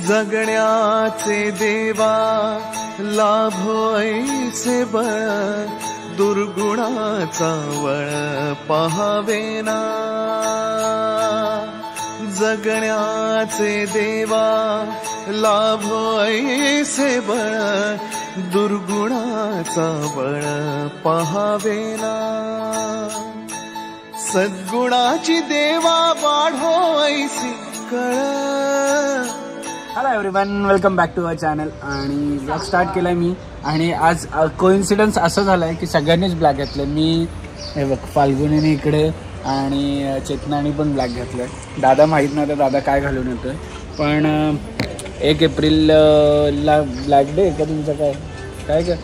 जगण्याचे देवा लाभो ऐसे बळ दुर्गुणाचा वळ पहावेना जगण्याचे देवा लाभो ऐसे बळ दुर्गुणाचा बळ पहावेना सद्गुणाची देवा वाढो ऐसी कळ. Hello everyone, welcome back to our channel. आणि ब्लॉग स्टार्ट केला आहे मी. आणि आज कोइन्सिडन्स असं झालं आहे की सगळ्यांनीच ब्लॅक घेतलं. मी हे बघ, फाल्गुनीने इकडे आणि चेतनाने पण ब्लॅक घेतलं आहे. दादा माहीत नव्हतं दादा काय घालून येतो आहे. पण 1 एप्रिलला ब्लॅक डे का तुमचं? काय काय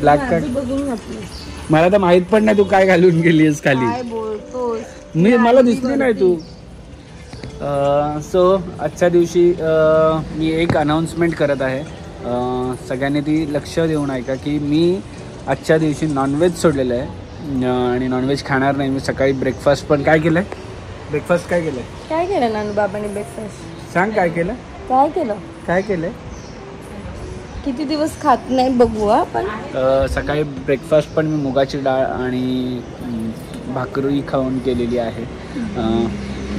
ब्लॅक काय मला तर माहीत पण नाही. तू काय घालून गेलीस खाली? मी मला दिसली नाही तू. सो आजच्या दिवशी मी एक अनाऊन्समेंट करत आहे. सगळ्यांनी ती लक्ष देऊन ऐका की मी आजच्या दिवशी नॉनव्हेज सोडलेलं आहे आणि नॉनव्हेज खाणार नाही. मी सकाळी ब्रेकफास्ट पण काय केलं आहे? ब्रेकफास्ट काय केलं आहे? काय केलं नानू बाबांनी ब्रेकफास्ट? सांग काय केलं? काय केलं? काय केलं? किती दिवस खात नाही बघू आपण. सकाळी ब्रेकफास्ट पण मी मुगाची डाळ आणि भाकरी खाऊन केलेली आहे.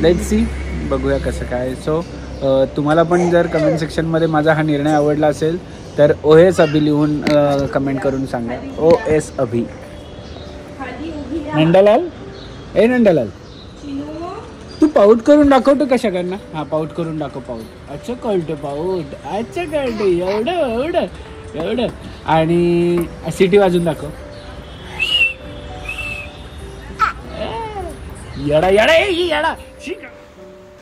लेट्स सी, बघूया कसं काय. सो तुम्हाला पण जर कमेंट सेक्शनमध्ये माझा हा निर्णय आवडला असेल तर OS अभि लिहून कमेंट करून सांगा. OS अभि. नंदलाल, ए नंदलाल, तू पाऊट करून दाखवतो कशा करणार? हा, पाऊट करून दाखव. पाऊट अच्छा कळतं, पाऊट अच्छा कळतं. एवढं एवढं एवढं. आणि सिटी वाजून दाखव. येडा येडा येडा.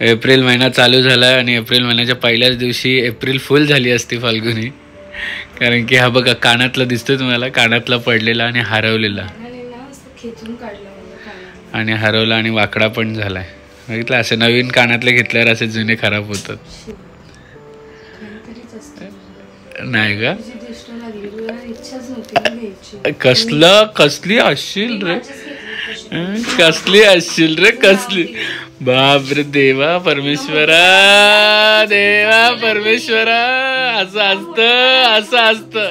एप्रिल महिना चालू झाला आणि एप्रिल महिन्याच्या पहिल्याच दिवशी एप्रिल फुल झाली असती फाल्गुनी. कारण की हा बघा कानातला दिसतोय तुम्हाला, कानातला पडलेला आणि हरवलेला आणि हरवला आणि वाकडा पण झालाय. बघितलं, असे नवीन कानातले घेतल्यावर असे जुने खराब होतात नाही का? कसली असशील रे, कसली असशील रे, कसली. बाप रे, देवा परमेश्वरा, देवा परमेश्वरा. असं असतं, असं असतं,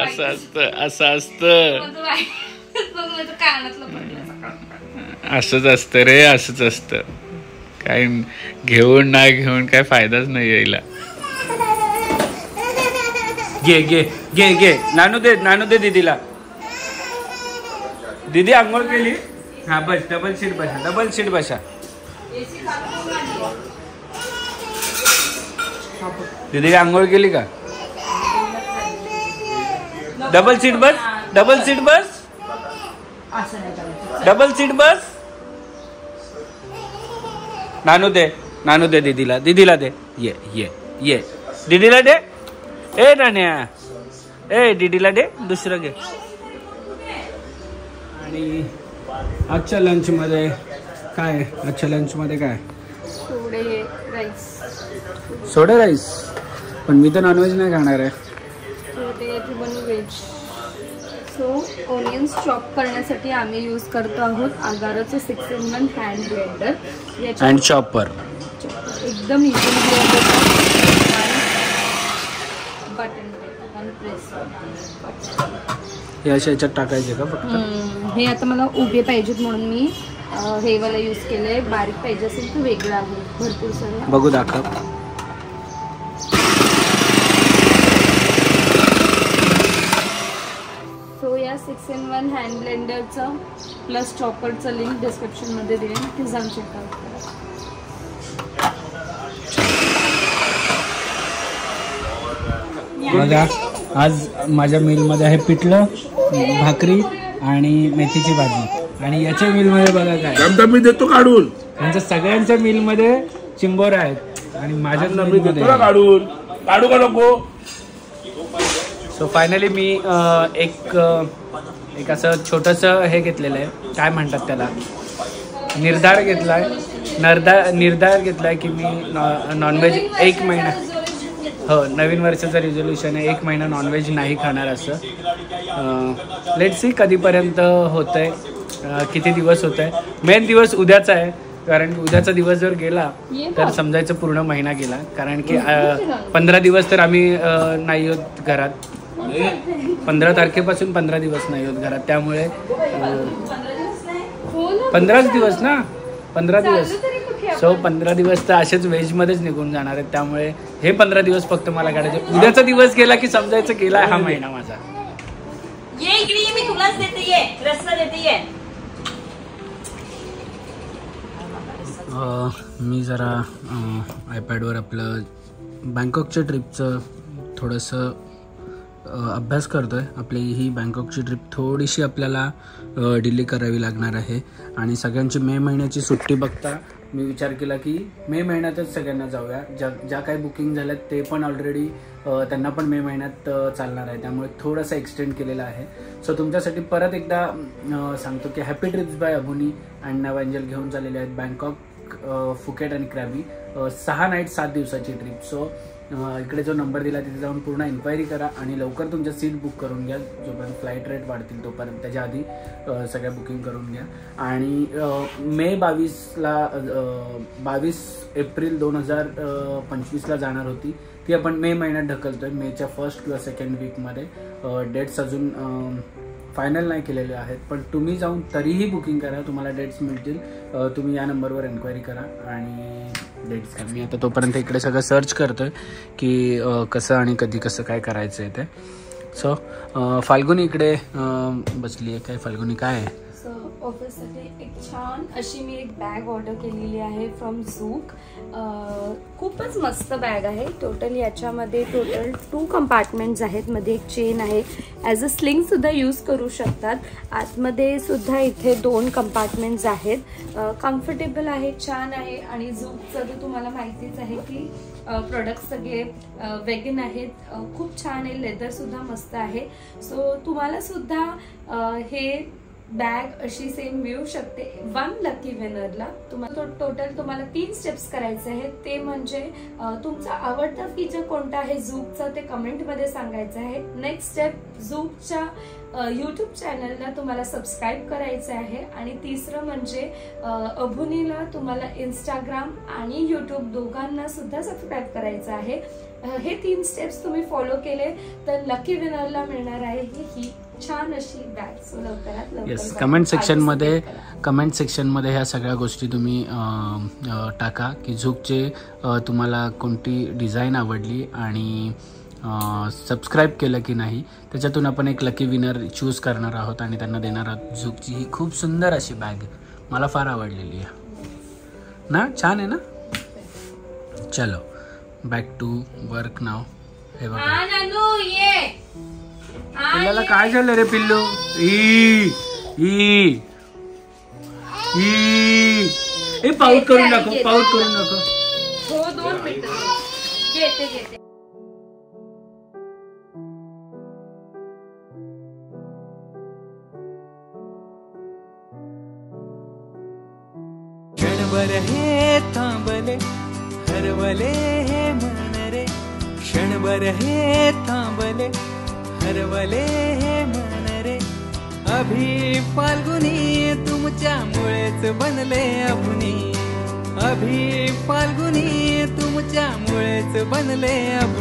असं असतं, असं असतं, असंच असतं रे, असंच असतं. काय घेऊन नाही घेऊन काय फायदाच नाही यायला. घे घे घे घे. नानू दे, नानू दे दीदीला. दीदी आंघोळ केली? हा बस, डबल सीट बसा, डबल सीट बसा. दीदी आंघोळ केली का? डबल सीट बस, डबल सीट बस, डबल सीट बस. नानू दे, नानू दे दीदीला, दीदीला दे. ये ये ये दीदीला दे. ए नान्या, ए दीदीला दे, दुसरं घे. आणि आजच्या लंचमध्ये काय? आजच्या लंचमध्ये काय? सोडे राईस. सोडे राईस? पण मी तर नॉनव्हेज नाही खाणार आहे. व्हेज. सो ओनियन्स चॉप करण्यासाठी आम्ही यूज करतो आहोत आगाराचं 6-in-1 hand blender. Hand chopper एकदम इझी बटन प्रेस. हे अशा याच्यात टाकायचे का फक्त? हे आता मला उभे पाहिजेत म्हणून मी हे वाला यूज केलंय. बारीक पाहिजे असेल तर वेगळं आहे. भरपूर सारं बघू दाखव. सो या 6-in-1 हँड ब्लेंडरचं प्लस चॉपरचं लिंक डिस्क्रिप्शनमध्ये देईन, ते जाऊन चेकआउट करा. बघा, आज माझ्या मिलमध्ये आहे पिठलं, भाकरी आणि मेथीची भाजी. आणि याच्या मिलमध्ये बघा काय मी देतो काढून. त्यांच्या सगळ्यांच्या मिलमध्ये चिंबोऱ्या आहेत आणि माझ्या मिलमध्ये काढून. काढू का नको? सो फायनली मी एक असं छोटंसं हे घेतलेलं आहे, काय म्हणतात त्याला, निर्धार घेतला आहे. निर्धार घेतला आहे की मी नॉनव्हेज 1 महिना, हो, नवीन वर्षाचं रिझोल्युशन आहे 1 महिना नॉनव्हेज नाही खाणार असं. लेट्स सी कधीपर्यंत होतं आहे, किती दिवस होत आहे. मेन दिवस उद्याचा आहे. कारण उद्याचा दिवस जर गेला तर समजायचं पूर्ण महिना गेला. कारण की 15 दिवस तर आम्ही नाही होत घरात. 15 तारखेपासून 15 दिवस नाही होत घरात. त्यामुळे 15 दिवस ना, 15 दिवस. सो 15 दिवस तर असेच व्हेजमध्येच निघून जाणार आहेत. त्यामुळे हे 15 दिवस फक्त मला काढायचे. उद्याचा दिवस गेला की समजायचं गेला हा महिना माझा. ये इकडे मी तुलाच देते, ये रस्ता देते. ये मी जरा आयपॅडवर आपलं बँकॉकच्या ट्रिपचं थोडंसं अभ्यास करतो आहे. आपली ही बँकॉकची ट्रिप थोडीशी आपल्याला डिले करावी लागणार आहे. आणि सगळ्यांची मे महिन्याची सुट्टी बघता मी विचार केला की मे महिन्यातच सगळ्यांना जाऊया. ज्या काही बुकिंग झाल्यात ते पण ऑलरेडी त्यांना पण मे महिन्यात चालणार आहे. त्यामुळे थोडंसं एक्सटेंड केलेलं आहे. सो तुमच्यासाठी परत एकदा सांगतो की हॅपी ट्रिप्स बाय अबुनी अँड नॅव्हँजल घेऊन चाललेले आहेत बँकॉक, फुकेट आणि क्रॅबी. 6 नाईट 7 दिवसाची ट्रिप. सो इकडे जो नंबर दिला तिथे जाऊन पूर्ण इन्क्वायरी करा आणि लवकर तुमच्या सीट बुक करून घ्या. जोपर्यंत फ्लाईट रेट वाढतील तोपर्यंत त्याच्या आधी सगळ्या बुकिंग करून घ्या. आणि मे 22 एप्रिल 2025ला जाणार होती ती आपण मे महिन्यात ढकलतोय. मेच्या 1st किंवा 2nd वीकमध्ये. डेट्स अजून फायनल नाही केलेले आहेत, पण तुम्ही जाऊन तरीही बुकिंग करा, तुम्हाला डेट्स मिळतील. तुम्ही या नंबरवर एन्क्वायरी करा आणि डेट्स घ्या. मी आता तोपर्यंत इकडे सगळं सर्च करतोय की कसं आणि कधी कसं काय करायचं आहे ते. सो फाल्गुनी इकडे बसली आहे. काय फाल्गुनी काय आहे? ऑफिससाठी एक छान अशी मी एक बॅग ऑर्डर केलेली आहे फ्रॉम झूक. खूपच मस्त बॅग आहे. टोटल याच्यामध्ये 2 कंपार्टमेंट्स आहेत. मध्ये एक चेन आहे. ॲज अ स्लिंग सुद्धा यूज करू शकतात. आतमध्ये सुद्धा इथे 2 कंपार्टमेंट्स आहेत. कम्फर्टेबल आहे, छान आहे. आणि झूकचं तर तुम्हाला माहितीच आहे की प्रोडक्ट सगळे वेगन आहेत. खूप छान आहे. लेदर सुद्धा मस्त आहे. सो तुम्हाला सुद्धा हे बॅग अशी सेम मिळू शकते 1 लकी विनरला. तुम्हाला टोटल तुम्हाला 3 स्टेप्स करायचे आहेत. ते म्हणजे तुमचा आवडता फीचर कोणता आहे झूकचा ते कमेंटमध्ये सांगायचं आहे. नेक्स्ट स्टेप झूकच्या यूट्यूब चॅनलला तुम्हाला सबस्क्राईब करायचं आहे. आणि तिसरं म्हणजे अबुनीला तुम्हाला इंस्टाग्राम आणि यूट्यूब दोघांना सुद्धा सबस्क्राईब करायचं आहे. हे 3 स्टेप्स तुम्ही फॉलो केले तर लकी विनरला मिळणार आहे ही छान अशी बॅग. सो लवकरात लवकर येस, कमेंट सेक्शनमध्ये ह्या सगळ्या गोष्टी तुम्ही टाका की झूकचे तुम्हाला कोणती डिझाईन आवडली आणि सबस्क्राईब केलं की नाही. त्याच्यातून आपण एक लकी विनर चूज करणार आहोत आणि त्यांना देणार आहोत झूकची ही खूप सुंदर अशी बॅग. मला फार आवडलेली आहे ना. छान आहे ना. चलो बॅक टू वर्क नाव. हे बघा पिल्लाला काय झालं रे पिल्लू. पाऊट करून नको, पाऊट करून नको. हो 2 मिनिटं घेते. क्षणभर हे थांबले हरवले हे मन रे. क्षणभर हे थांबले हरवले हे मन रे. अभि फाल्गुनी तुमच्यामुळेच बनले अबुनी. अभि फाल्गुनी तुमच्यामुळेच बनले अबुनी.